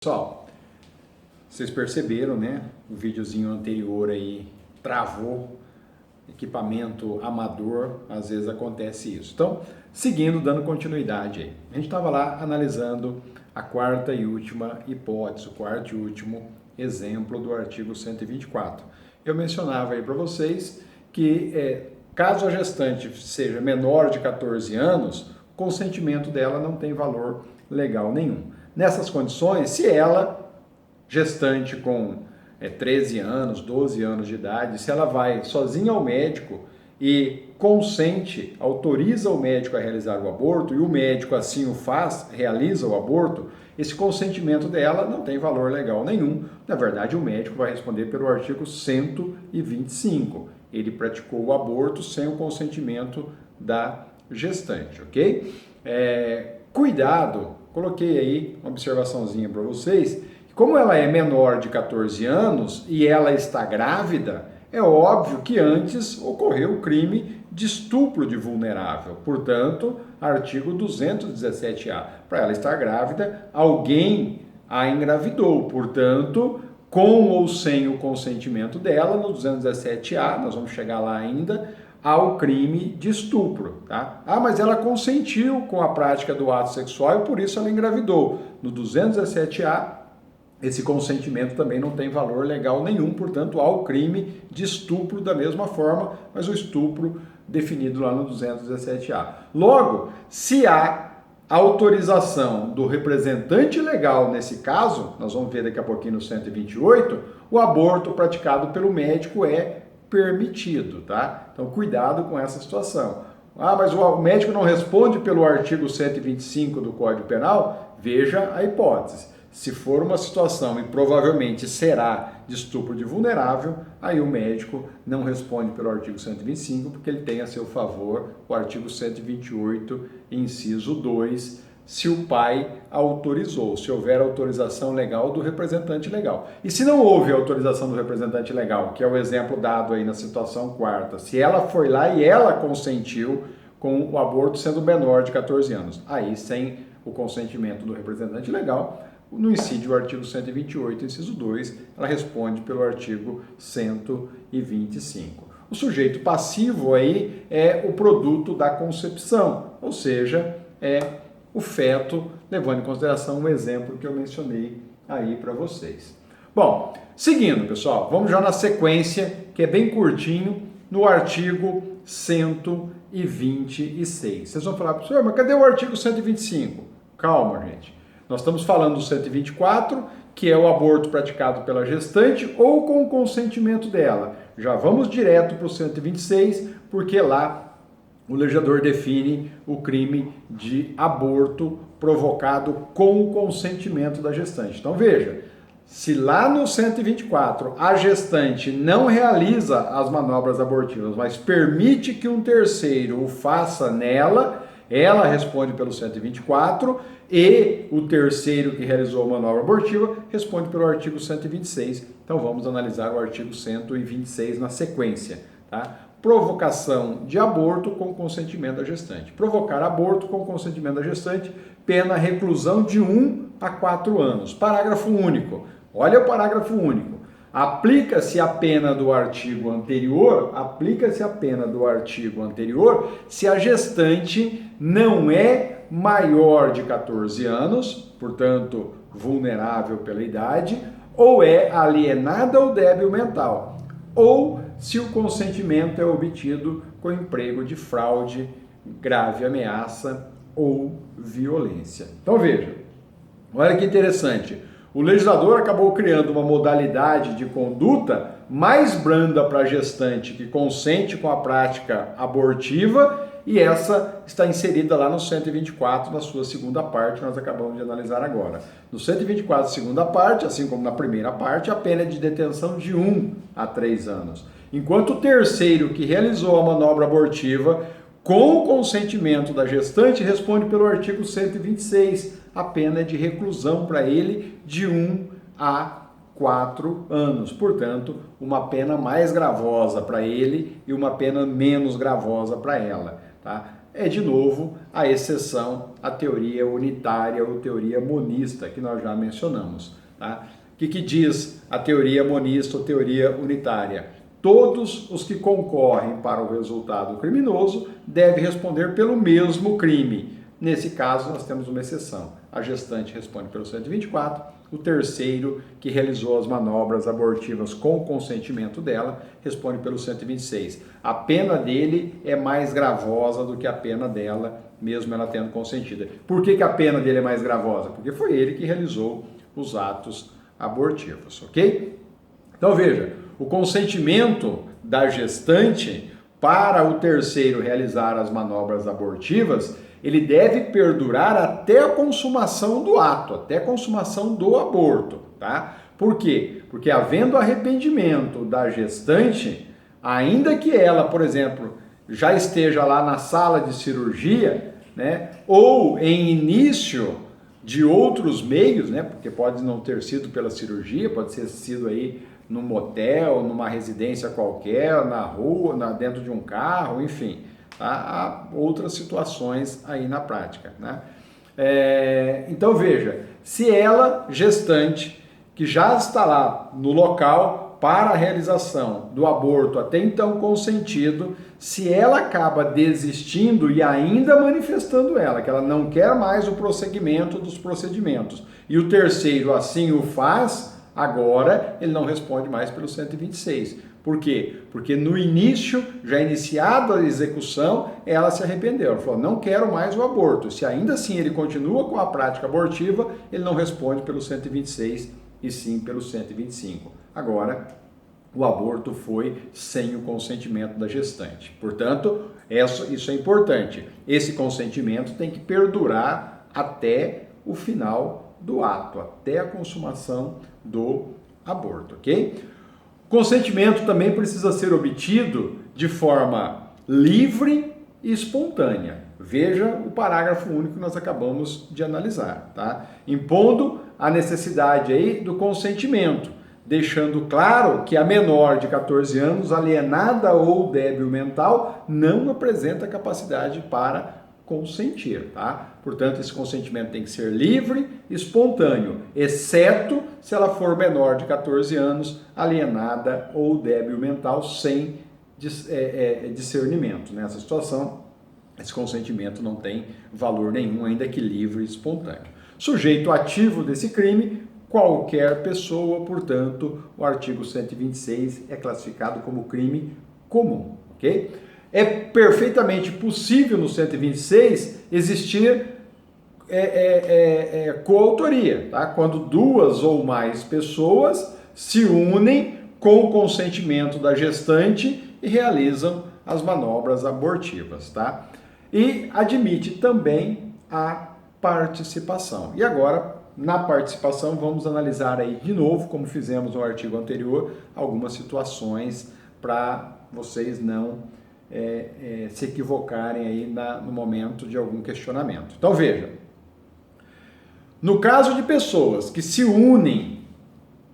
Pessoal, vocês perceberam, né? O videozinho anterior aí travou, equipamento amador, às vezes acontece isso. Então, seguindo, dando continuidade aí. A gente estava lá analisando a quarta e última hipótese, o quarto e último exemplo do artigo 124. Eu mencionava aí para vocês que caso a gestante seja menor de 14 anos, o consentimento dela não tem valor legal nenhum. Nessas condições, se ela, gestante com 13 anos, 12 anos de idade, se ela vai sozinha ao médico e consente, autoriza o médico a realizar o aborto e o médico assim o faz, realiza o aborto, esse consentimento dela não tem valor legal nenhum. Na verdade, o médico vai responder pelo artigo 125. Ele praticou o aborto sem o consentimento da gestante, ok? Cuidado, coloquei aí uma observaçãozinha para vocês. Como ela é menor de 14 anos e ela está grávida, é óbvio que antes ocorreu o crime de estupro de vulnerável. Portanto, artigo 217-A. Para ela estar grávida, alguém a engravidou. Portanto, com ou sem o consentimento dela, no 217-A, nós vamos chegar lá ainda, ao crime de estupro, tá? Ah, mas ela consentiu com a prática do ato sexual e por isso ela engravidou. No 217-A, esse consentimento também não tem valor legal nenhum, portanto, há o crime de estupro da mesma forma, mas o estupro definido lá no 217-A. Logo, se há autorização do representante legal nesse caso, nós vamos ver daqui a pouquinho no 128, o aborto praticado pelo médico é permitido, tá? Então, cuidado com essa situação. Ah, mas o médico não responde pelo artigo 125 do Código Penal? Veja a hipótese. Se for uma situação, e provavelmente será de estupro de vulnerável, aí o médico não responde pelo artigo 125, porque ele tem a seu favor o artigo 128, inciso 2, se o pai autorizou, se houver autorização legal do representante legal. E se não houve autorização do representante legal, que é o exemplo dado aí na situação quarta, se ela foi lá e ela consentiu com o aborto sendo menor de 14 anos, aí sem o consentimento do representante legal, no incide o artigo 128, inciso 2, ela responde pelo artigo 125. O sujeito passivo aí é o produto da concepção, ou seja, é o feto, levando em consideração o exemplo que eu mencionei aí para vocês. Bom, seguindo, pessoal, vamos já na sequência, que é bem curtinho, no artigo 126. Vocês vão falar, professor, mas cadê o artigo 125? Calma, gente. Nós estamos falando do 124, que é o aborto praticado pela gestante ou com o consentimento dela. Já vamos direto para o 126, porque lá o legislador define o crime de aborto provocado com o consentimento da gestante. Então veja, se lá no 124 a gestante não realiza as manobras abortivas, mas permite que um terceiro o faça nela, ela responde pelo 124 e o terceiro que realizou a manobra abortiva responde pelo artigo 126. Então vamos analisar o artigo 126 na sequência, tá? Provocação de aborto com consentimento da gestante. Provocar aborto com consentimento da gestante, pena reclusão de 1 a 4 anos. Parágrafo único. Olha o parágrafo único. Aplica-se a pena do artigo anterior, se a gestante não é maior de 14 anos, portanto, vulnerável pela idade, ou é alienada ou débil mental, ou se o consentimento é obtido com emprego de fraude, grave ameaça ou violência. Então veja, olha que interessante, o legislador acabou criando uma modalidade de conduta mais branda para a gestante que consente com a prática abortiva e essa está inserida lá no 124, na sua segunda parte, nós acabamos de analisar agora. No 124, segunda parte, assim como na primeira parte, a pena é de detenção de 1 a 3 anos. Enquanto o terceiro que realizou a manobra abortiva com o consentimento da gestante responde pelo artigo 126, a pena é de reclusão para ele de 1 a 4 anos. Portanto, uma pena mais gravosa para ele e uma pena menos gravosa para ela. Tá? é de novo a exceção à teoria unitária ou teoria monista, que nós já mencionamos. Tá? O que diz a teoria monista ou teoria unitária? Todos os que concorrem para o resultado criminoso devem responder pelo mesmo crime. Nesse caso, nós temos uma exceção. A gestante responde pelo 124, o terceiro, que realizou as manobras abortivas com o consentimento dela, responde pelo 126. A pena dele é mais gravosa do que a pena dela, mesmo ela tendo consentido. Por que a pena dele é mais gravosa? Porque foi ele que realizou os atos abortivos, ok? Então veja, o consentimento da gestante para o terceiro realizar as manobras abortivas, ele deve perdurar até a consumação do ato, até a consumação do aborto, tá? Por quê? Porque havendo arrependimento da gestante, ainda que ela, por exemplo, já esteja lá na sala de cirurgia, né, ou em início de outros meios, né, porque pode não ter sido pela cirurgia, pode ter sido aí num motel, numa residência qualquer, na rua, dentro de um carro, enfim. Tá? Há outras situações aí na prática. Né? Então veja, se ela, gestante, que já está lá no local para a realização do aborto até então consentido, se ela acaba desistindo e ainda manifestando que ela não quer mais o prosseguimento dos procedimentos, e o terceiro assim o faz, agora ele não responde mais pelo 126. Por quê? Porque no início, já iniciada a execução, ela se arrependeu. Ela falou, não quero mais o aborto. Se ainda assim ele continua com a prática abortiva, ele não responde pelo 126 e sim pelo 125. Agora, o aborto foi sem o consentimento da gestante. Portanto, isso é importante. Esse consentimento tem que perdurar até o final do ato, até a consumação do aborto, ok? Consentimento também precisa ser obtido de forma livre e espontânea. Veja o parágrafo único que nós acabamos de analisar, tá? Impondo a necessidade aí do consentimento, deixando claro que a menor de 14 anos, alienada ou débil mental, não apresenta capacidade para consentir, tá? Portanto, esse consentimento tem que ser livre e espontâneo, exceto se ela for menor de 14 anos, alienada ou débil mental, sem discernimento. Nessa situação, esse consentimento não tem valor nenhum, ainda que livre e espontâneo. Sujeito ativo desse crime, qualquer pessoa, portanto, o artigo 126 é classificado como crime comum, ok? É perfeitamente possível no 126 existir coautoria, tá? Quando duas ou mais pessoas se unem com o consentimento da gestante e realizam as manobras abortivas, tá? E admite também a participação. E agora, na participação, vamos analisar aí de novo, como fizemos no artigo anterior, algumas situações para vocês não se equivocarem aí no momento de algum questionamento. Então veja, no caso de pessoas que se unem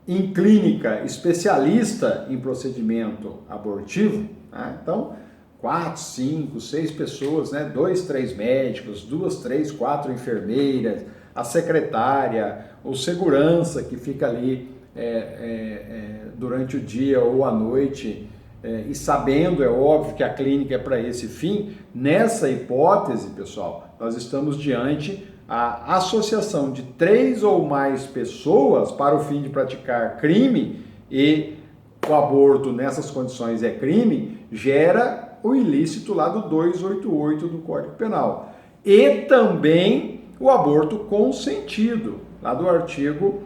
em clínica especialista em procedimento abortivo, né? Então 4, 5, 6 pessoas, né? 2, 3 médicos, 2, 3, 4 enfermeiras, a secretária, o segurança que fica ali durante o dia ou à noite, e sabendo, é óbvio, que a clínica é para esse fim. Nessa hipótese, pessoal, nós estamos diante a associação de 3 ou mais pessoas para o fim de praticar crime, e o aborto nessas condições é crime, gera o ilícito lá do 288 do Código Penal. E também o aborto consentido, lá do artigo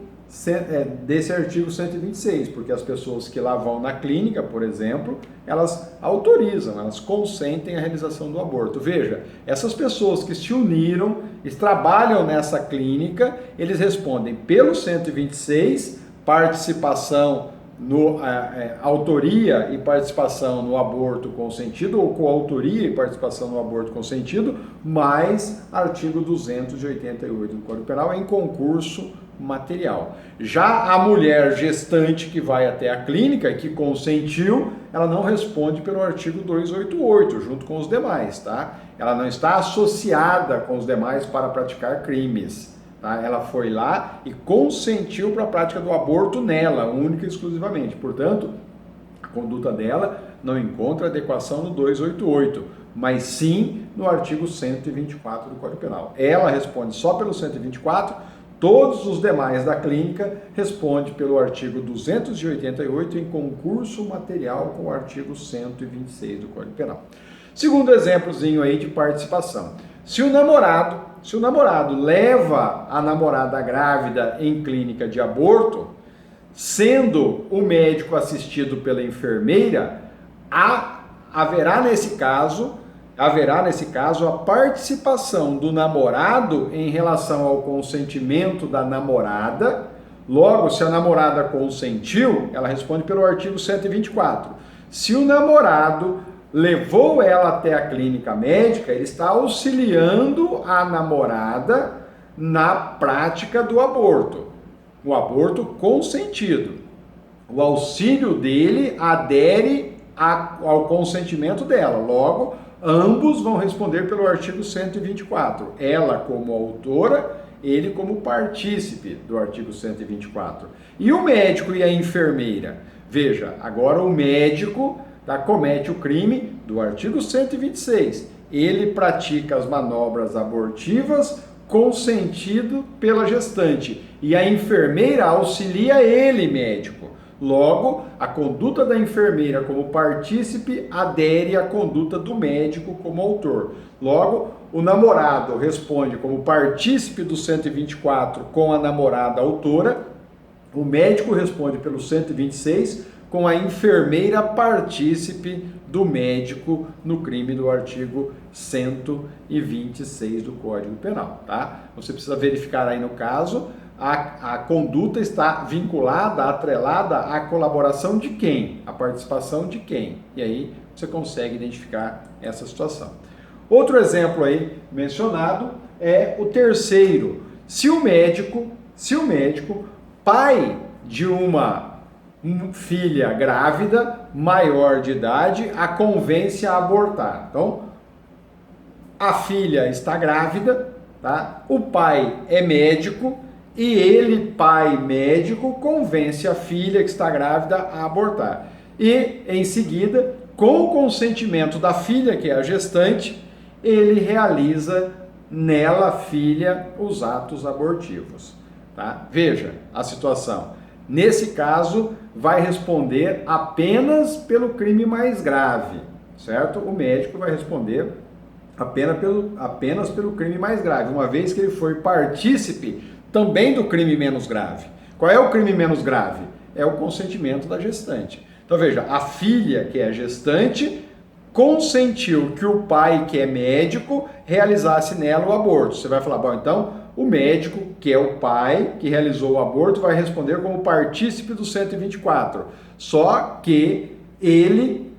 desse artigo 126, porque as pessoas que lá vão na clínica, por exemplo, elas autorizam, elas consentem a realização do aborto. Veja, essas pessoas que se uniram e trabalham nessa clínica, eles respondem pelo 126, participação autoria e participação no aborto consentido, ou coautoria e participação no aborto consentido, mais artigo 288 do Código Penal em concurso material. Já a mulher gestante que vai até a clínica e que consentiu, ela não responde pelo artigo 288, junto com os demais, tá? ela não está associada com os demais para praticar crimes. Tá? Ela foi lá e consentiu para a prática do aborto nela, única e exclusivamente. Portanto, a conduta dela não encontra adequação no 288, mas sim no artigo 124 do Código Penal. Ela responde só pelo 124, todos os demais da clínica respondem pelo artigo 288 em concurso material com o artigo 126 do Código Penal. Segundo exemplozinho aí de participação. Se o namorado leva a namorada grávida em clínica de aborto, sendo o médico assistido pela enfermeira, haverá nesse caso a participação do namorado em relação ao consentimento da namorada. Logo, se a namorada consentiu, ela responde pelo artigo 124. Se o namorado levou ela até a clínica médica, ele está auxiliando a namorada na prática do aborto. O aborto consentido. O auxílio dele adere ao consentimento dela. Logo, ambos vão responder pelo artigo 124. Ela como autora, ele como partícipe do artigo 124. E o médico e a enfermeira? Veja, agora o médico comete o crime do artigo 126. Ele pratica as manobras abortivas consentido pela gestante. E a enfermeira auxilia ele, médico. Logo, a conduta da enfermeira como partícipe adere à conduta do médico como autor. Logo, o namorado responde como partícipe do 124 com a namorada autora, o médico responde pelo 126 com a enfermeira partícipe do médico no crime do artigo 126 do Código Penal, tá? Você precisa verificar aí no caso, a conduta está vinculada, atrelada à colaboração de quem? A participação de quem? E aí você consegue identificar essa situação. Outro exemplo aí mencionado é o terceiro. Se o médico, pai de uma filha grávida, maior de idade, a convence a abortar. Então, a filha está grávida, tá? O pai é médico e ele, pai médico, convence a filha que está grávida a abortar. E, em seguida, com o consentimento da filha, que é a gestante, ele realiza nela, filha, os atos abortivos. Tá? Veja a situação. Nesse caso, vai responder apenas pelo crime mais grave, certo? O médico vai responder apenas pelo crime mais grave, uma vez que ele foi partícipe também do crime menos grave. Qual é o crime menos grave? É o consentimento da gestante. Então veja, a filha, que é gestante, consentiu que o pai, que é médico, realizasse nela o aborto. Você vai falar, bom, então o médico, que é o pai, que realizou o aborto, vai responder como partícipe do 124. Só que ele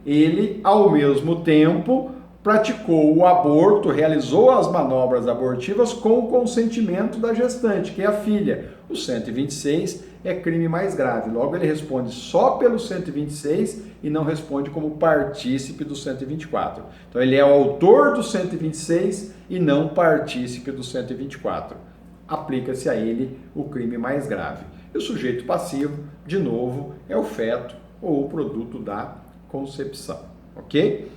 ao mesmo tempo, praticou o aborto, realizou as manobras abortivas com o consentimento da gestante, que é a filha. O 126 é crime mais grave. Logo, ele responde só pelo 126 e não responde como partícipe do 124. Então, ele é o autor do 126 e não partícipe do 124. Aplica-se a ele o crime mais grave. E o sujeito passivo, de novo, é o feto ou o produto da concepção. Ok?